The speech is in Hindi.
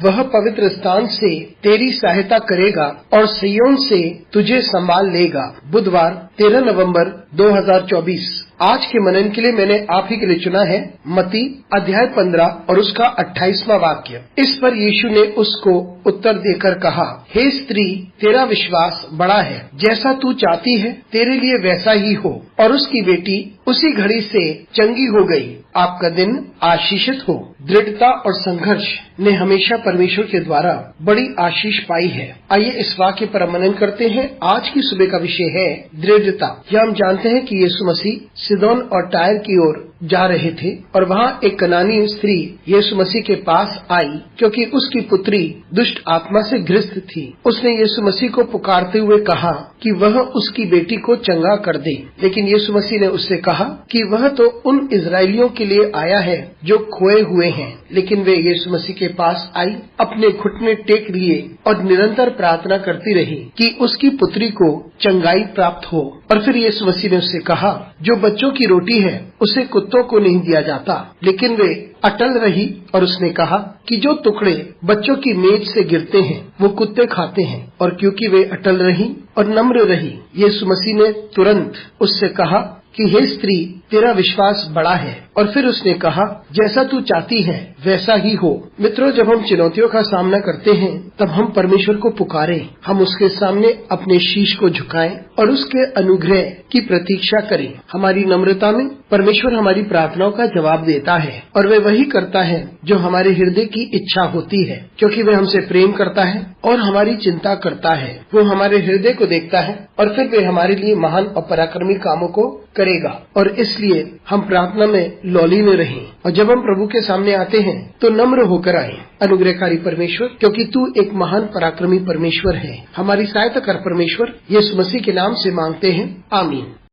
वह पवित्र स्थान से तेरी सहायता करेगा और सिय्योन से तुझे संभाल लेगा। बुधवार 13 नवंबर 2024। आज के मनन के लिए मैंने आप ही के लिए चुना है मत्ती अध्याय 15 और उसका 28वां वाक्य। इस पर यीशु ने उसको उत्तर देकर कहा, हे स्त्री, तेरा विश्वास बड़ा है, जैसा तू चाहती है तेरे लिए वैसा ही हो। और उसकी बेटी उसी घड़ी से चंगी हो गई। आपका दिन आशीषित हो। दृढ़ता और संघर्ष ने हमेशा परमेश्वर के द्वारा बड़ी आशीष पाई है। आइए इस वाक्य पर मनन करते हैं। आज की सुबह का विषय है दृढ़ता। यह हम जानते हैं कि यीशु मसीह सिदोन और टायर की ओर जा रहे थे और वहाँ एक कनानी स्त्री यीशु मसीह के पास आई क्योंकि उसकी पुत्री दुष्ट आत्मा से ग्रस्त थी। उसने यीशु मसीह को पुकारते हुए कहा कि वह उसकी बेटी को चंगा कर दे, लेकिन यीशु मसीह ने उससे कहा कि वह तो उन इजरायलियों के लिए आया है जो खोए हुए हैं। लेकिन वे यीशु मसीह के पास आई, अपने घुटने टेक लिए और निरंतर प्रार्थना करती रही कि उसकी पुत्री को चंगाई प्राप्त हो। और फिर यीशु मसीह ने उससे कहा, जो बच्चों की रोटी है उसे कुत्तों को नहीं दिया जाता। लेकिन वे अटल रही और उसने कहा कि जो टुकड़े बच्चों की मेज से गिरते हैं वो कुत्ते खाते हैं। और क्योंकि वे अटल रही और नम्र रही, यीशु मसीह ने तुरंत उससे कहा कि हे स्त्री, तेरा विश्वास बड़ा है। और फिर उसने कहा, जैसा तू चाहती है वैसा ही हो। मित्रों, जब हम चुनौतियों का सामना करते हैं तब हम परमेश्वर को पुकारें, हम उसके सामने अपने शीश को झुकाएं और उसके अनुग्रह की प्रतीक्षा करें। हमारी नम्रता में परमेश्वर हमारी प्रार्थनाओं का जवाब देता है और वे वही करता है जो हमारे हृदय की इच्छा होती है, क्योंकि वे हमसे प्रेम करता है और हमारी चिंता करता है। वो हमारे हृदय को देखता है और फिर वे हमारे लिए महान और पराक्रमी कामों को करेगा। और इसलिए हम प्रार्थना में लौलीन रहें और जब हम प्रभु के सामने आते हैं तो नम्र होकर आए। अनुग्रहकारी परमेश्वर, क्योंकि तू एक महान पराक्रमी परमेश्वर है, हमारी सहायता कर परमेश्वर। यीशु मसीह के नाम से मांगते हैं, आमीन।